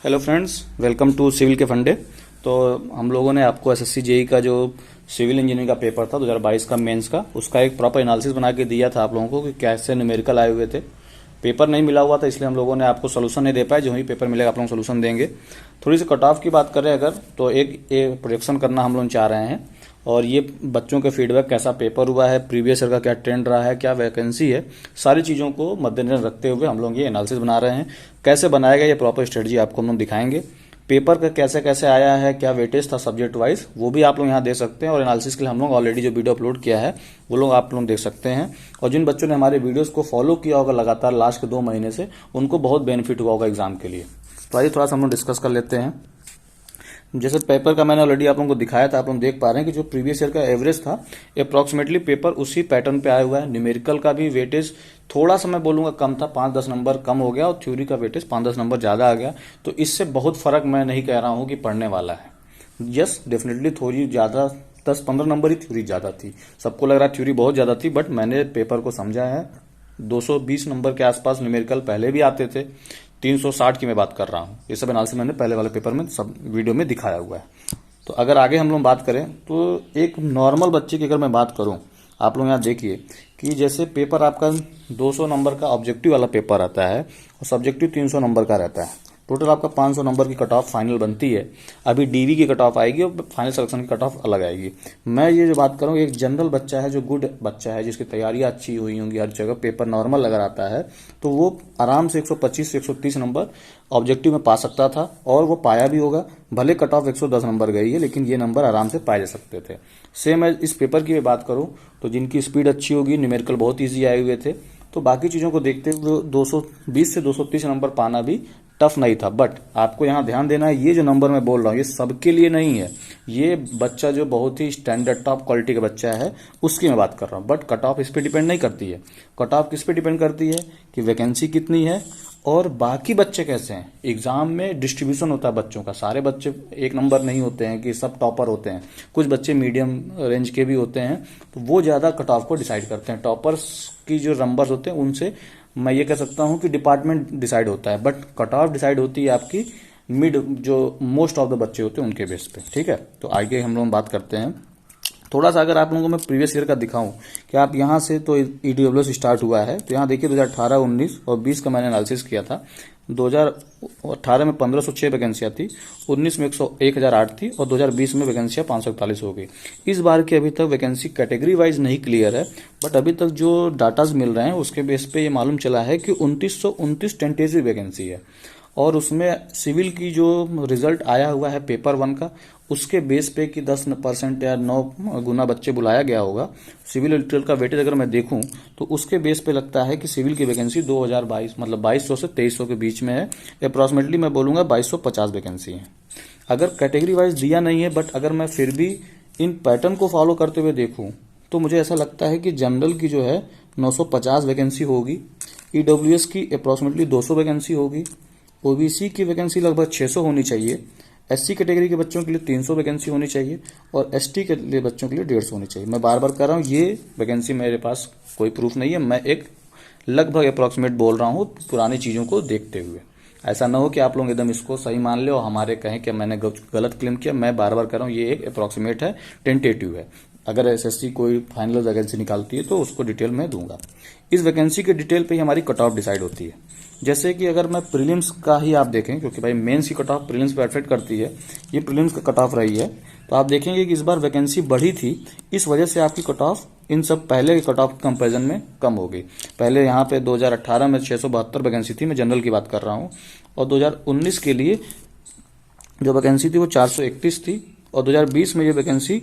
Hello friends, welcome to civil के फंडे। तो हम लोगों ने आपको एसएससी जेई का जो सिविल इंजीनियरिंग का पेपर था 2022 का मेंस का, उसका एक प्रॉपर एनालिसिस बना के दिया था आप लोगों को कि कैसे न्यूमेरिकल आए हुए थे। पेपर नहीं मिला हुआ था, इसलिए हम लोगों ने आपको सोल्यूशन नहीं दे पाए। जो ही पेपर मिलेगा आप लोगों को सोल्यूशन देंगे। थोड़ी सी कट ऑफ की बात करें अगर, तो एक प्रोजेक्शन करना हम लोग चाह रहे हैं, और ये बच्चों के फीडबैक, कैसा पेपर हुआ है, प्रीवियस ईयर का क्या ट्रेंड रहा है, क्या वैकेंसी है, सारी चीज़ों को मद्देनजर रखते हुए हम लोग ये एनालिसिस बना रहे हैं। कैसे बनाया गया ये प्रॉपर स्ट्रेटजी आपको हम लोग दिखाएंगे। पेपर का कैसे कैसे आया है, क्या वेटेज था सब्जेक्ट वाइज, वो भी आप लोग यहाँ देख सकते हैं। और एनालिसिस के लिए हम लोग ऑलरेडी जो वीडियो अपलोड किया है वो लोग आप लोग देख सकते हैं। और जिन बच्चों ने हमारे वीडियोस को फॉलो किया होगा लगातार लास्ट के 2 महीने से, उनको बहुत बेनिफिट हुआ होगा एग्जाम के लिए। तो आइए थोड़ा सा हम लोग डिस्कस कर लेते हैं। जैसे पेपर का मैंने ऑलरेडी आप लोगों को दिखाया था, आप लोग देख पा रहे हैं कि जो प्रीवियस ईयर का एवरेज था अप्रॉक्सीमेटली पेपर उसी पैटर्न पे आया हुआ है। न्यूमेरिकल का भी वेटेज थोड़ा सा मैं बोलूंगा कम था, 5-10 नंबर कम हो गया, और थ्योरी का वेटेज 5-10 नंबर ज्यादा आ गया। तो इससे बहुत फर्क मैं नहीं कह रहा हूं कि पढ़ने वाला है। यस, डेफिनेटली थोड़ी ज्यादा 10-15 नंबर ही थ्योरी ज्यादा थी। सबको लग रहा है थ्योरी बहुत ज्यादा थी, बट मैंने पेपर को समझा है। 220 नंबर के आसपास न्यूमेरिकल पहले भी आते थे। 360 की मैं बात कर रहा हूं। ये सब एनालिसिस मैंने पहले वाले पेपर में सब वीडियो में दिखाया हुआ है। तो अगर आगे हम लोग बात करें तो एक नॉर्मल बच्चे की अगर मैं बात करूं, आप लोग यहाँ देखिए कि जैसे पेपर आपका 200 नंबर का ऑब्जेक्टिव वाला पेपर आता है और सब्जेक्टिव 300 नंबर का रहता है। टोटल आपका 500 नंबर की कट ऑफ फाइनल बनती है। अभी डीवी की कट ऑफ आएगी और फाइनल सिलेक्शन की कट ऑफ अलग आएगी। मैं ये जो बात करूँ, एक जनरल बच्चा है जो गुड बच्चा है, जिसकी तैयारियां अच्छी हुई होंगी, हर जगह पेपर नॉर्मल अगर आता है तो वो आराम से 125 से 130 नंबर ऑब्जेक्टिव में पा सकता था, और वो पाया भी होगा। भले कट ऑफ 110 नंबर गई है, लेकिन ये नंबर आराम से पाए जा सकते थे। सेम मैं इस पेपर की बात करूं तो जिनकी स्पीड अच्छी होगी, न्यूमेरिकल बहुत ईजी आए हुए थे, तो बाकी चीजों को देखते हुए 220 से 230 नंबर पाना भी टफ नहीं था। बट आपको यहाँ ध्यान देना है, ये जो नंबर मैं बोल रहा हूँ ये सबके लिए नहीं है। ये बच्चा जो बहुत ही स्टैंडर्ड टॉप क्वालिटी का बच्चा है उसकी मैं बात कर रहा हूँ। बट कट ऑफ इस पे डिपेंड नहीं करती है। कट ऑफ किस पे डिपेंड करती है कि वैकेंसी कितनी है और बाकी बच्चे कैसे हैं। एग्जाम में डिस्ट्रीब्यूशन होता है बच्चों का, सारे बच्चे एक नंबर नहीं होते हैं कि सब टॉपर होते हैं। कुछ बच्चे मीडियम रेंज के भी होते हैं, तो वो ज्यादा कट ऑफ को डिसाइड करते हैं। टॉपर्स की जो नंबर्स होते हैं उनसे मैं ये कह सकता हूं कि डिपार्टमेंट डिसाइड होता है, बट कट ऑफ डिसाइड होती है आपकी मिड जो मोस्ट ऑफ द बच्चे होते हैं उनके बेस पे। ठीक है, तो आगे हम लोग बात करते हैं। थोड़ा सा अगर आप लोगों को मैं प्रीवियस ईयर का दिखाऊं कि आप यहां से तो ईडब्ल्यूएस स्टार्ट हुआ है, तो यहां देखिए 2018, 19 और 20 का मैंने एनालिसिस किया था। 2018 में 1506 वैकेंसियां थी, 19 में 1008 थी, और 2020 में वैकेंसियां 541 हो गई। इस बार की अभी तक वैकेंसी कैटेगरी वाइज नहीं क्लियर है, बट अभी तक जो डाटाज मिल रहे हैं उसके बेस पे ये मालूम चला है कि 2929 टेंटेटिव वैकेंसी है। और उसमें सिविल की जो रिजल्ट आया हुआ है पेपर 1 का, उसके बेस पे कि 10% या 9 गुना बच्चे बुलाया गया होगा। सिविल इलेक्ट्रल का वेटेज अगर मैं देखूं तो उसके बेस पे लगता है कि सिविल की वैकेंसी 2022 मतलब 2200 से 2300 के बीच में है। अप्रॉक्सीमेटली मैं बोलूंगा 2250 वैकेंसी है। अगर कैटेगरी वाइज दिया नहीं है, बट अगर मैं फिर भी इन पैटर्न को फॉलो करते हुए देखूं तो मुझे ऐसा लगता है कि जनरल की जो है 950 वैकेंसी होगी, ईडब्ल्यूएस की अप्रॉक्सीमेटली 200 वैकेंसी होगी, ओबीसी की वैकेंसी लगभग 600 होनी चाहिए, एससी कैटेगरी के बच्चों के लिए 300 वैकेंसी होनी चाहिए, और एसटी के लिए बच्चों के लिए 150 होनी चाहिए। मैं बार बार कह रहा हूँ, ये वैकेंसी मेरे पास कोई प्रूफ नहीं है, मैं एक लगभग अप्रॉक्सीमेट बोल रहा हूँ पुरानी चीजों को देखते हुए। ऐसा ना हो कि आप लोग एकदम इसको सही मान ले और हमारे कहें कि मैंने गलत क्लेम किया। मैं बार बार कह रहा हूँ ये एक अप्रॉक्सीमेट है, टेंटेटिव है। अगर एसएससी कोई फाइनल वैकेंसी निकालती है तो उसको डिटेल में दूंगा। इस वैकेंसी के डिटेल पे ही हमारी कट ऑफ डिसाइड होती है। जैसे कि अगर मैं प्रीलिम्स का ही आप देखें, क्योंकि भाई मेंस की कट ऑफ प्रीलिम्स पे अफेक्ट करती है, ये प्रीलिम्स का कट ऑफ रही है, तो आप देखेंगे कि इस बार वैकेंसी बढ़ी थी। इस वजह से आपकी कट ऑफ इन सब पहले के कट ऑफ कंपेरिजन में कम हो गई। पहले यहाँ पे 2018 में 672 वैकेंसी थी, मैं जनरल की बात कर रहा हूँ, और 2019 के लिए जो वैकेंसी थी वो 431 थी, और 2020 में ये वैकेंसी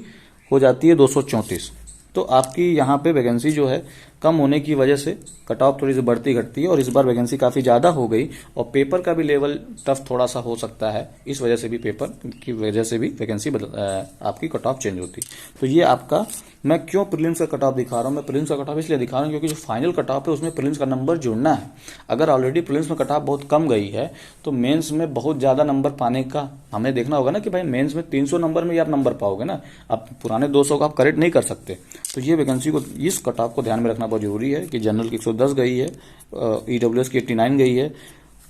हो जाती है 234। तो आपकी यहाँ पे वैकेंसी जो है कम होने की वजह से कट ऑफ थोड़ी सी बढ़ती घटती है, और इस बार वैकेंसी काफी ज्यादा हो गई, और पेपर का भी लेवल टफ थोड़ा सा हो सकता है। इस वजह से भी पेपर की वजह से भी वैकेंसी आपकी कट ऑफ चेंज होती। तो ये आपका, मैं क्यों प्रीलिम्स का कट ऑफ दिखा रहा हूँ, मैं प्रीलिम्स का कट ऑफ इसलिए दिखा रहा हूँ क्योंकि जो फाइनल कट ऑफ है उसमें प्रीलिम्स का नंबर जुड़ना है। अगर ऑलरेडी प्रीलिम्स में कट ऑफ बहुत कम गई है तो मेंस में बहुत ज्यादा नंबर पाने का हमें देखना होगा ना, कि भाई मेंस में 300 नंबर में ही आप नंबर पाओगे ना, आप पुराने 200 को आप करेक्ट नहीं कर सकते। तो ये वैकेंसी को, इस कट ऑफ को ध्यान में रखना बहुत जरूरी है कि जनरल की 110 गई है, ईडब्ल्यूएस की 89 गई है,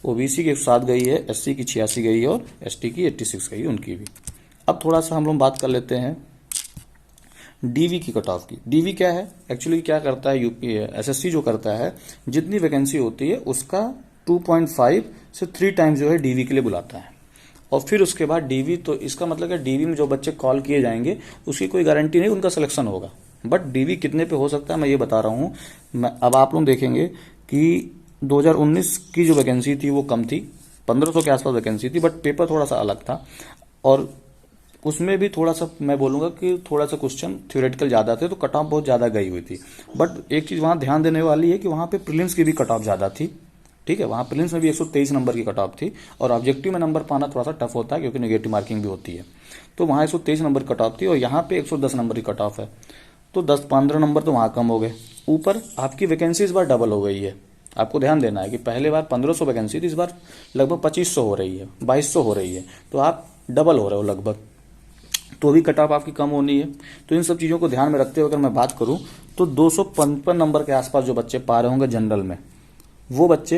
ओबीसी की 107 गई है, एससी की 86 गई है और एसटी की 86 गई है उनकी भी। अब थोड़ा सा हम लोग बात कर लेते हैं डीवी की कट ऑफ की। डीवी क्या है एक्चुअली, क्या करता है यूपी एसएससी जो करता है, जितनी वैकेंसी होती है उसका 2.5 से 3 टाइम्स जो है डीवी के लिए बुलाता है। और फिर उसके बाद डीवी, तो इसका मतलब है डीवी में जो बच्चे कॉल किए जाएंगे उसकी कोई गारंटी नहीं उनका सिलेक्शन होगा, बट डीवी कितने पे हो सकता है मैं ये बता रहा हूँ। अब आप लोग देखेंगे कि 2019 की जो वैकेंसी थी वो कम थी, 1500 के आसपास वैकेंसी थी, बट पेपर थोड़ा सा अलग था और उसमें भी थोड़ा सा मैं बोलूंगा कि थोड़ा सा क्वेश्चन थ्योरेटिकल ज्यादा थे, तो कट ऑफ बहुत ज्यादा गई हुई थी। बट एक चीज वहां ध्यान देने वाली है कि वहां पे प्रीलिम्स की भी कट ऑफ ज्यादा थी। ठीक है, वहां प्रीलिम्स में भी 123 नंबर की कट ऑफ थी और ऑब्जेक्टिव में नंबर पाना थोड़ा सा टफ होता है क्योंकि नेगेटिव मार्किंग भी होती है। तो वहां 123 नंबर कट ऑफ थी और यहाँ पे 110 नंबर की कट ऑफ है, तो 10-15 नंबर तो वहां कम हो गए। ऊपर आपकी वैकेंसी इस बार डबल हो गई है। आपको ध्यान देना है कि पहले बार 1500 वैकेंसी थी, इस बार लगभग 2500 हो रही है, 2200 हो रही है, तो आप डबल हो रहे हो लगभग, तो भी कट ऑफ आपकी कम होनी है। तो इन सब चीज़ों को ध्यान में रखते हुए अगर मैं बात करूं तो 255 नंबर के आसपास जो बच्चे पा रहे होंगे जनरल में, वो बच्चे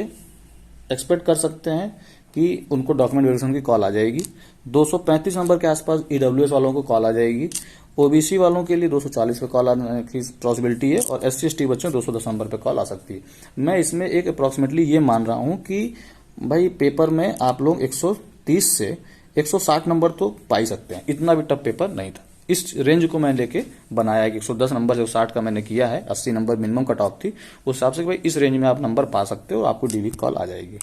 एक्सपेक्ट कर सकते हैं कि उनको डॉक्यूमेंट वेरिफिकेशन की कॉल आ जाएगी। 235 नंबर के आसपास ईडब्ल्यूएस वालों को कॉल आ जाएगी। ओबीसी वालों के लिए 240 पे कॉल आने की पॉसिबिलिटी है और एससी एसटी बच्चों 210 नंबर पे कॉल आ सकती है। मैं इसमें एक अप्रोक्सीमेटली ये मान रहा हूं कि भाई पेपर में आप लोग 130 से 160 नंबर तो पा ही सकते हैं, इतना भी टफ पेपर नहीं था। इस रेंज को मैं लेके बनाया है कि 110 नंबर से 160 का मैंने किया है, 80 नंबर मिनिमम कट ऑफ थी, उस हिसाब से भाई इस रेंज में आप नंबर पा सकते हो, आपको डीवी कॉल आ जाएगी।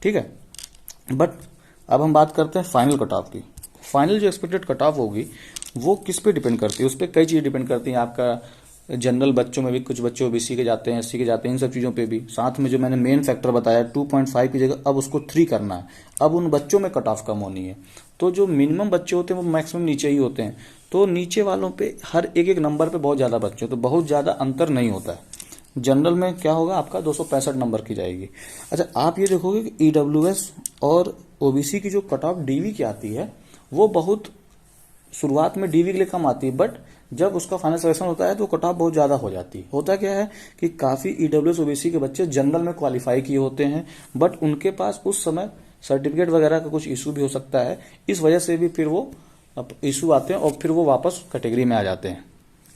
ठीक है, बट अब हम बात करते हैं फाइनल कट ऑफ की। फाइनल जो एक्सपेक्टेड कट ऑफ होगी वो किस पे डिपेंड करती है, उस पर कई चीजें डिपेंड करती हैं। आपका जनरल बच्चों में भी कुछ बच्चे ओबीसी के जाते हैं, एससी के जाते हैं, इन सब चीज़ों पे भी। साथ में जो मैंने मेन फैक्टर बताया 2.5 की जगह अब उसको 3 करना है, अब उन बच्चों में कट ऑफ कम होनी है। तो जो मिनिमम बच्चे होते हैं वो मैक्सिमम नीचे ही होते हैं, तो नीचे वालों पे हर एक नंबर पे बहुत ज़्यादा बच्चे, तो बहुत ज़्यादा अंतर नहीं होता है। जनरल में क्या होगा, आपका 265 नंबर की जाएगी। अच्छा, आप ये देखोगे कि ईडब्ल्यूएस और ओबीसी की जो कट ऑफ डीवी की आती है वो बहुत शुरुआत में डीवी के लिए कम आती है, बट जब उसका फाइनल सिलेक्शन होता है तो कट ऑफ बहुत ज्यादा हो जाती है। होता क्या है कि काफी ईडब्ल्यूएस ओबीसी के बच्चे जनरल में क्वालिफाई किए होते हैं, बट उनके पास उस समय सर्टिफिकेट वगैरह का कुछ इशू भी हो सकता है, इस वजह से भी फिर वो इशू आते हैं और फिर वो वापस कैटेगरी में आ जाते हैं।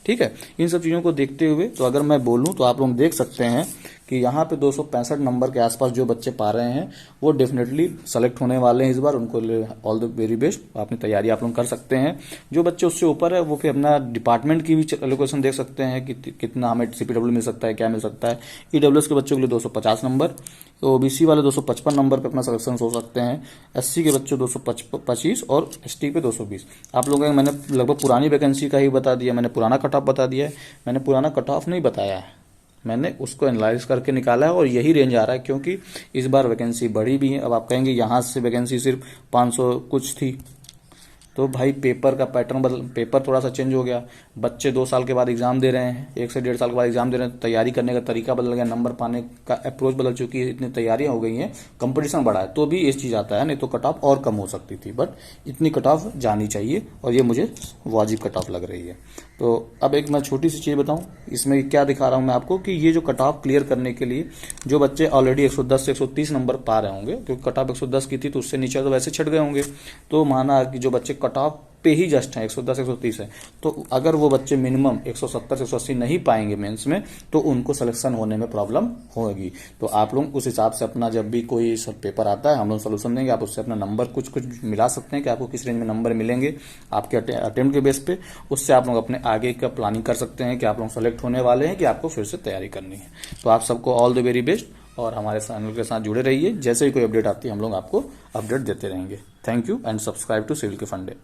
ठीक है, इन सब चीज़ों को देखते हुए तो अगर मैं बोलूं तो आप लोग देख सकते हैं कि यहाँ पे 265 नंबर के आसपास जो बच्चे पा रहे हैं वो डेफिनेटली सेलेक्ट होने वाले हैं इस बार। उनको ऑल द वेरी बेस्ट, अपनी तैयारी आप लोग कर सकते हैं। जो बच्चे उससे ऊपर है वो फिर अपना डिपार्टमेंट की भी एलोकेशन देख सकते हैं कि कितना हमें सीपीडब्ल्यू मिल सकता है, क्या मिल सकता है। ईडब्ल्यूएस के बच्चों के लिए 250 नंबर, ओबीसी वाले 255 नंबर पे अपना सिलेक्शन हो सकते हैं, एससी के बच्चे 225 और एसटी पे 220। आप लोगों को मैंने लगभग पुरानी वैकेंसी का ही बता दिया, मैंने पुराना कट ऑफ बता दिया है, मैंने पुराना कट ऑफ नहीं बताया है, मैंने उसको एनालाइज करके निकाला है और यही रेंज आ रहा है क्योंकि इस बार वैकेंसी बढ़ी भी है। अब आप कहेंगे यहाँ से वैकेंसी सिर्फ 500 कुछ थी, तो भाई पेपर का पैटर्न पेपर थोड़ा सा चेंज हो गया। बच्चे 2 साल के बाद एग्जाम दे रहे हैं, 1 से 1.5 साल के बाद एग्जाम दे रहे हैं, तैयारी करने का तरीका बदल गया, नंबर पाने का अप्रोच बदल चुकी है, इतनी तैयारियां हो गई हैं, कंपटीशन बढ़ा है, तो भी इस चीज आता है, नहीं तो कट ऑफ और कम हो सकती थी, बट इतनी कट ऑफ जानी चाहिए और ये मुझे वाजिब कट ऑफ लग रही है। तो अब एक मैं छोटी सी चीज बताऊं, इसमें क्या दिखा रहा हूं मैं आपको कि ये जो कट ऑफ क्लियर करने के लिए जो बच्चे ऑलरेडी 110 से 130 नंबर पा रहे होंगे, क्योंकि कट ऑफ 110 की थी तो उससे नीचे तो वैसे छट गए होंगे, तो माना कि जो बच्चे कट ऑफ पे ही जस्ट है 110 130 है, तो अगर वो बच्चे मिनिमम 170 से 180 नहीं पाएंगे मेंस में तो उनको सिलेक्शन होने में प्रॉब्लम होगी। तो आप लोग उस हिसाब से अपना जब भी कोई सब पेपर आता है हम लोग सोल्यूशन देंगे, आप उससे अपना नंबर कुछ मिला सकते हैं कि आपको किस रेंज में नंबर मिलेंगे आपके अटेम्प्ट के बेस पे, उससे आप लोग अपने आगे का प्लानिंग कर सकते हैं कि आप लोग सेलेक्ट होने वाले हैं कि आपको फिर से तैयारी करनी है। तो आप सबको ऑल द वेरी बेस्ट और हमारे चैनल के साथ जुड़े रहिए, जैसे ही कोई अपडेट आती है हम लोग आपको अपडेट देते रहेंगे। Thank you and subscribe to civil के फंडे।